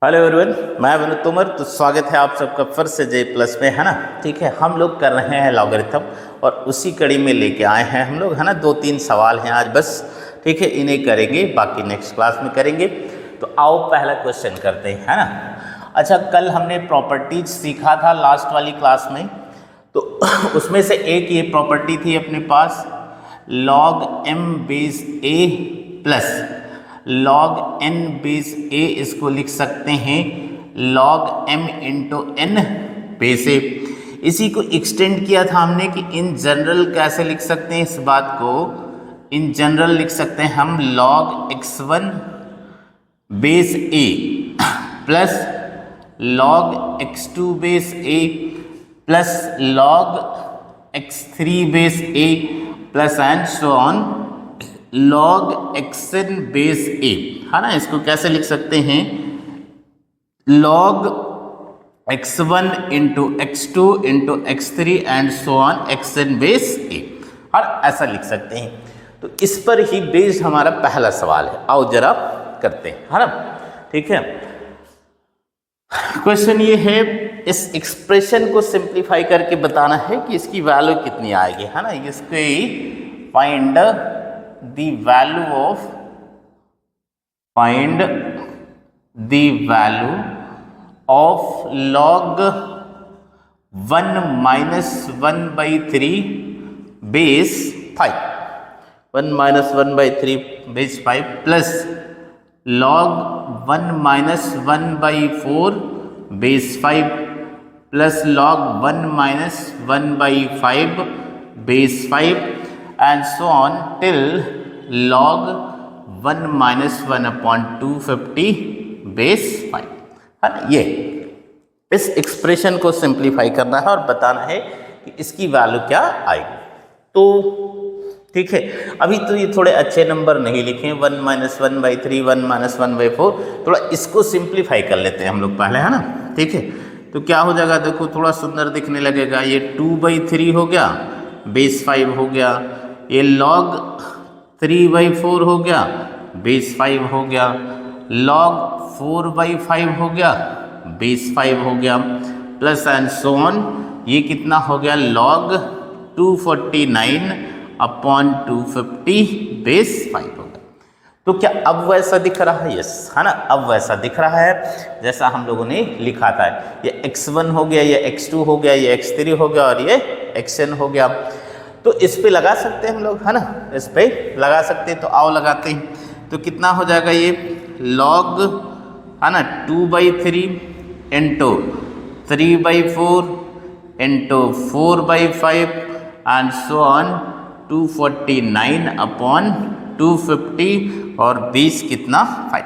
Hello everyone, मैं विनोद तोमर। तो स्वागत है आप सबका फिर से जे प्लस में, है ना। ठीक है, हम लोग कर रहे हैं लॉगरिथम और उसी कड़ी में लेके आए हैं हम लोग, है ना। 2-3 सवाल हैं आज बस, ठीक है, इन्हें करेंगे, बाकी नेक्स्ट क्लास में करेंगे। तो आओ पहला क्वेश्चन करते हैं, है ना। अच्छा, कल हमने प्रॉपर्टीज सीखा था लास्ट वाली क्लास में, तो उसमें से एक ये प्रॉपर्टी थी अपने पास, log m base a plus log n base a. इसको लिख सकते हैं log m into n base a. इसी को एक्सटेंड किया था हमने कि इन जनरल कैसे लिख सकते हैं, इस बात को इन जनरल लिख सकते हैं हम log x1 base a plus log x2 base a plus log x3 base a plus and so on log xn base a, है ना। इसको कैसे लिख सकते हैं, log x1 into x2 into x3 and so on xn base a, और ऐसा लिख सकते हैं। तो इस पर ही बेस्ड हमारा पहला सवाल है। आओ जरा करते हैं, है ना। ठीक है, क्वेश्चन ये है, इस एक्सप्रेशन को सिंप्लीफाई करके बताना है कि इसकी वैल्यू कितनी आएगी, है ना। इसके find the value of log 1 minus 1 by 3 base 5, 1 minus 1 by 3 base 5 plus log 1 minus 1 by 4 base 5 plus log 1 minus 1 by 5 base 5 and so on till log 1 minus 1 upon 250 base 5, है ना। ये इस एक्सप्रेशन को सिंप्लीफाई करना है और बताना है कि इसकी वैल्यू क्या आएगी। तो ठीक है, अभी तो ये थोड़े अच्छे नंबर नहीं लिखे, 1 minus 1 by 3, 1 minus 1 by 4, थोड़ा इसको सिंप्लीफाई कर लेते हैं हम लोग पहले, है ना। ठीक है, तो क्या हो जाएगा, देखो थोड़ा सुंदर दिखने लगेगा। ये 2/3 हो गया, बेस 5 हो गया, ये log 3/4 हो गया, बेस 5 हो गया, log 4/5 हो गया, बेस 5 हो गया, प्लस एंड सो ऑन ये कितना हो गया, log 249 अपॉन 250 बेस 5 हो गया। तो क्या अब वैसा दिख रहा है? यस, है ना, अब वैसा दिख रहा है जैसा हम लोगों ने लिखा था। ये x1 हो गया, ये x2 हो गया, ये x3 हो गया और ये xn हो गया। तो इस पे लगा सकते हैं हम लोग, है ना, इस पे लगा सकते हैं। तो आओ लगाते हैं। तो कितना हो जाएगा ये log, है ना, 2/3 into 3/4 into 4/5 and so on 249 upon 250 और 20 कितना 5।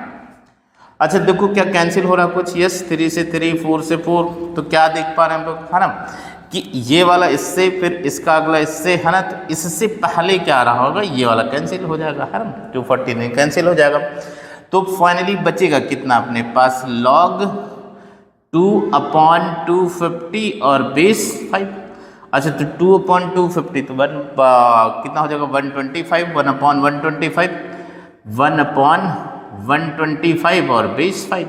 अच्छा देखो क्या कैंसिल हो रहा कुछ, यस, 3 से 3, 4 से 4। तो क्या देख पा रहे हैं हम लोग, है ना, कि ये वाला इससे, फिर इसका अगला इससे, है ना। तो इससे पहले क्या आ रहा होगा, ये वाला कैंसिल हो जाएगा, है ना, 249 कैंसिल हो जाएगा। तो फाइनली बचेगा कितना अपने पास, log 2/250 और बेस 5। अच्छा, तो 2/250 तो कितना हो जाएगा, 125, 1/125, 1/125 और बेस 5।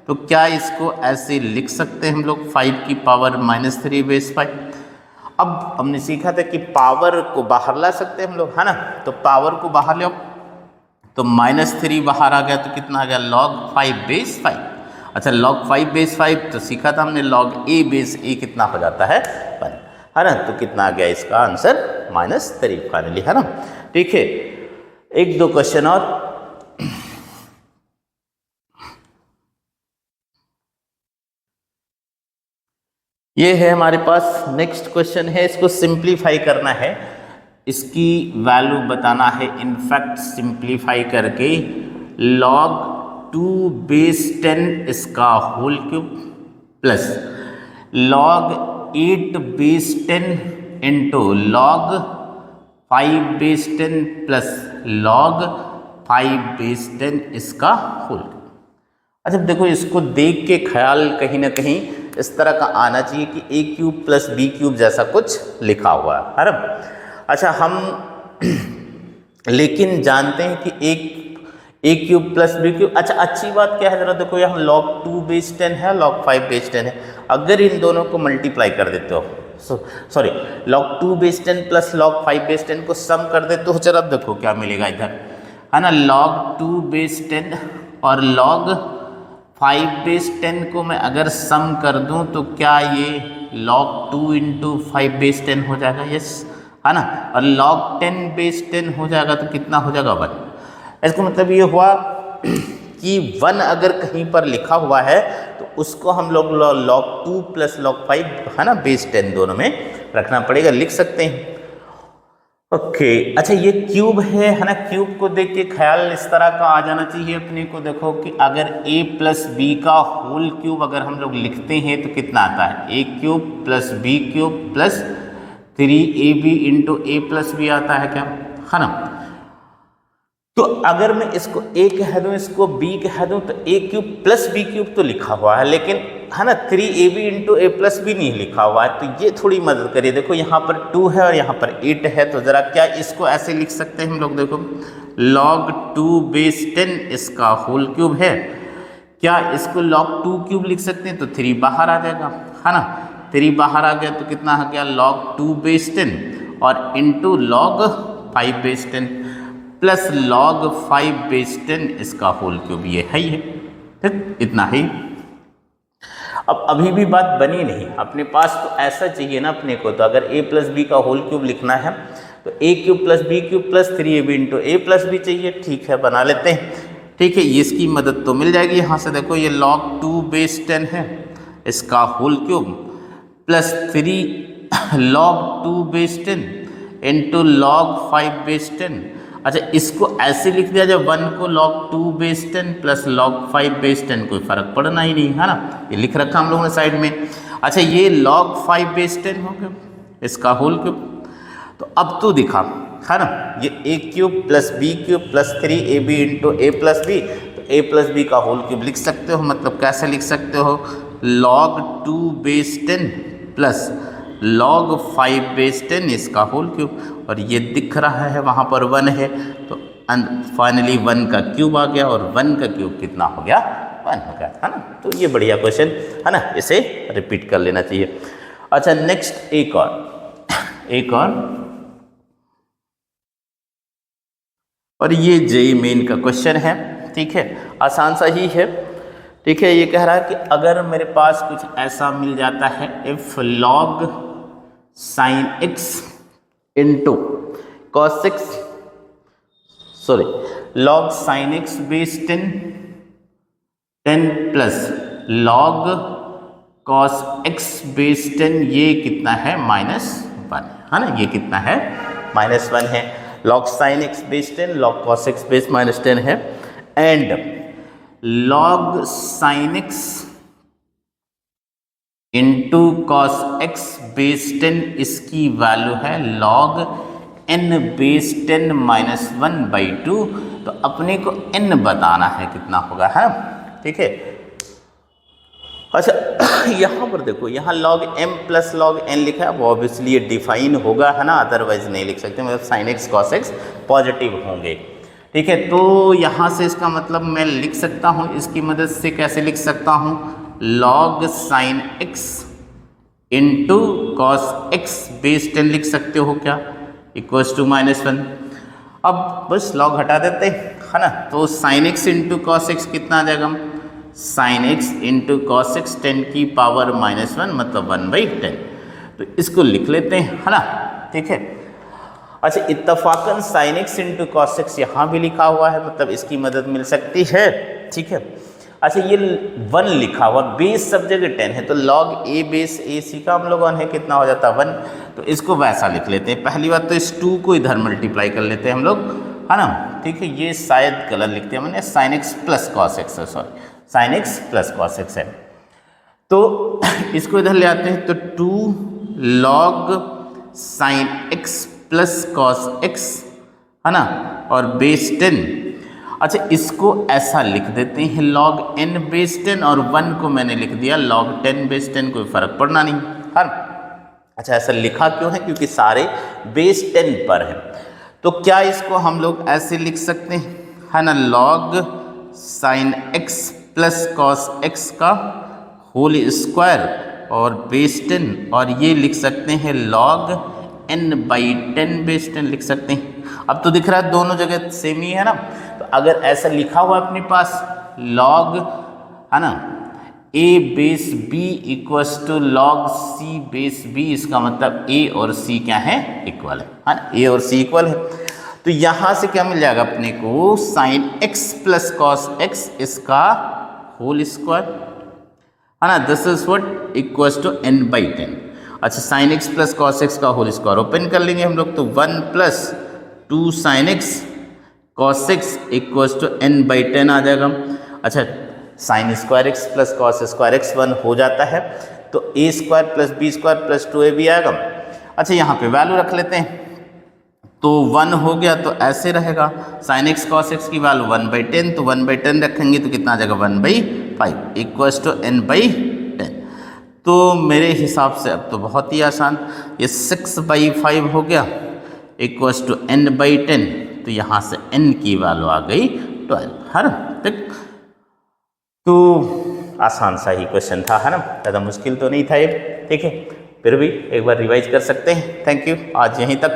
तो क्या इसको ऐसे लिख सकते हैं हम लोग, 5 की पावर -3 बेस 5। अब हमने सीखा था कि पावर को बाहर ला सकते हैं हम लोग, है ना। तो पावर को बाहर ले, तो -3 बाहर आ गया, तो कितना आ गया, log 5 बेस 5। अच्छा, log 5 बेस 5 तो सीखा था हमने, log a बेस a कितना हो जाता है 1, है ना। तो कितना आ गया इसका आंसर, -3 फाइनली, है ना। ठीक है, 1-2 क्वेश्चन और। ये है हमारे पास नेक्स्ट क्वेश्चन है, इसको सिंप्लीफाई करना है, इसकी वैल्यू बताना है। इनफैक्ट सिंप्लीफाई करके log 2 बेस 10 इसका whole cube plus log 8 base 10 into log 5 base 10 plus log 5 base 10 इसका होल क्यूब। अच्छा देखो, इसको देख के ख्याल कहीं ना कहीं इस तरह का आना चाहिए कि a³ प्लस b³ जैसा कुछ लिखा हुआ है ना। अच्छा, हम लेकिन जानते हैं कि ए क्यूब प्लस बी क्यूब। अच्छा अच्छी बात क्या है जरा देखो, यहाँ log 2 बेस 10 है, log 5 बेस 10 है। अगर इन दोनों को मल्टीप्लाई कर देते हो, sorry log 2 base 10 plus log 5 base 10 को सम कर देते हो, जरा देखो क्या मिलेगा इधर, है ना। log 2 बेस 10 और log 5 बेस 10 को मैं अगर सम कर दूं तो क्या ये log 2 इंटू 5 बेस 10 हो जाएगा, यस, है ना। और log 10 बेस 10 हो जाएगा तो कितना हो जाएगा 1। इसका मतलब ये हुआ कि 1 अगर कहीं पर लिखा हुआ है तो उसको हम लोग log 2 प्लस log 5, है ना, बेस 10 दोनों में रखना पड़ेगा, लिख सकते हैं। ओके अच्छा ये क्यूब है ना, क्यूब को देख के ख्याल इस तरह का आ जाना चाहिए अपने को, देखो कि अगर a प्लस बी का होल क्यूब अगर हम लोग लिखते हैं तो कितना आता है, a cube plus B cube plus 3ab into A plus B आता है क्या, है ना। तो अगर मैं इसको a कह दूं इसको b कह दूं तो a cube plus B cube तो लिखा हुआ है, लेकिन है ना 3ab into A plus B नहीं लिखा हुआ है, तो ये थोड़ी मदद करिए। देखो यहाँ पर 2 है और यहाँ पर 8 है, तो ज़रा क्या इसको ऐसे लिख सकते हैं हम लोग, देखो log 2 बेस 10 इसका होल क्यूब है, क्या इसको log 2 क्यूब लिख सकते हैं, तो 3 बाहर आ जाएगा, है ना। 3 बाहर आ गया तो कितना आ गया log 2 बेस 10 और into log 5 base 10 plus log 5 base 10 इसका होल क्यूब, ये है ही है, ठीक, इतना ही। अब अभी भी बात बनी नहीं, अपने पास तो ऐसा चाहिए ना अपने को, तो अगर a प्लस बी का होल क्यूब लिखना है तो a cube plus B cube plus 3ab into A plus B चाहिए, ठीक है बना लेते हैं, ठीक है। ये इसकी मदद तो मिल जाएगी यहाँ से, देखो ये log 2 बेस 10 है इसका whole cube plus 3 log 2 base 10 into log 5 base 10। अच्छा इसको ऐसे लिख दिया जाए 1 को log 2 base 10 plus log 5 base 10, कोई फर्क पड़ना ही नहीं, है ना, ये लिख रखा हम लोगों ने साइड में। अच्छा ये log 5 बेस 10 हो गया इसका होल क्यूब, तो अब तो दिखा, है ना, ये a cube plus B cube plus 3ab into A plus B, तो a प्लस बी का होल क्यूब लिख सकते हो, मतलब कैसे लिख सकते हो, log 2 base 10 plus log 5 base 10 इसका होल क्यूब, और ये दिख रहा है वहाँ पर 1 है, तो फाइनली 1 का क्यूब आ गया, और 1 का क्यूब कितना हो गया, 1 हो गया, है ना। तो ये बढ़िया क्वेश्चन है ना, इसे रिपीट कर लेना चाहिए। अच्छा नेक्स्ट एक और ये जेईई मेन का क्वेश्चन है, ठीक है, आसान सा ही है, ठीक है। ये कह रहा है कि अगर मेरे पास कुछ ऐसा मिल जाता है, if log sin x into cos x, sorry log sin x base 10 plus log cos x base 10, ये कितना है -1, है ना, ये कितना है -1 है। log sin x base 10 log cos x base -10 है, and log sin x into cos x base 10 इसकी वैल्यू है log n बेस 10 -1/2, तो अपने को n बताना है कितना होगा, है ठीक है। अच्छा यहाँ पर देखो, यहाँ log m plus log n लिखा है, वो ऑब्वियसली ये डिफाइन होगा, है ना, अदरवाइज नहीं लिख सकते, मतलब sin x cos x positive होंगे, ठीक है। तो यहाँ से इसका मतलब मैं लिख सकता हूँ, इसकी मदद से कैसे लिख सकता हूँ, log sin x into cos x base 10 लिख सकते हो क्या, इक्वल्स टू -1। अब बस log हटा देते हैं, है ना, तो sin x into cos x कितना आ जाएगा, sin x into cos x 10 की पावर -1 मतलब 1/10, तो इसको लिख लेते हैं, है ना, ठीक है। अच्छा इत्तफाकन sin x into cos x यहाँ भी लिखा हुआ है, मतलब इसकी मदद मिल सकती है, ठीक है। अच्छा ये 1 लिखा हुआ, बेस सब जगह 10 है, तो log a बेस a सी का हम लोग है कितना हो जाता है 1, तो इसको वैसा लिख लेते हैं। पहली बात तो इस 2 को इधर मल्टीप्लाई कर लेते हैं हम लोग, है ना, ठीक है। ये शायद गलत लिखते हैं मैंने, sin x plus cos x है, sorry sin x plus cos x है, तो इसको इधर ले आते हैं, तो 2 log sin x plus cos x, है ना, और बेस 10। अच्छा इसको ऐसा लिख देते हैं log n बेस 10, और 1 को मैंने लिख दिया log 10 बेस 10, कोई फर्क पड़ना नहीं, है। अच्छा ऐसा लिखा क्यों है, क्योंकि सारे बेस 10 पर है, तो क्या इसको हम लोग ऐसे लिख सकते हैं, है ना log sine x plus cos x का होल स्क्वायर और बेस 10, और ये लिख सकते हैं log n/10 बेस 10 लिख सकते हैं। अब तो दिख रहा है दोनों जगह सेम ही है ना, तो अगर ऐसा लिखा हुआ अपने पास log है ना a base b equals to log c base b, इसका मतलब a और c क्या है, इक्वल है ना, a और c इक्वल है। तो यहां से क्या मिल जाएगा अपने को, sine x plus cos x इसका होल स्क्वायर है ना, this is what equals to n/10। अच्छा, sine x plus cos x का होल स्क्वायर ओपन कर लेंगे हम लोग, तो 1 plus 2 sine x cos x equals to n/10 आ जाएगा। अच्छा, sine square X plus cos square X 1 हो जाता है, तो a square plus B square plus 2ab आएगा। अच्छा, यहाँ पे वैल्यू रख लेते हैं, तो 1 हो गया तो ऐसे रहेगा, साइन एक्स कॉस एक्स की वैल्यू 1/10, तो 1/10 रखेंगे तो कितना आ जाएगा 1/5 इक्वल्स टू n/10। तो मेरे हिसाब से अब तो बहुत ही आसान, ये 6/5 हो गया इक्वल्स टू n/10, तो यहाँ से n की वैल्यू आ गई 12 है ना। ठीक, तो आसान सा ही क्वेश्चन था है ना, ज़्यादा मुश्किल तो नहीं था ये। ठीक है, फिर भी एक बार रिवाइज कर सकते हैं। थैंक यू, आज यहीं तक।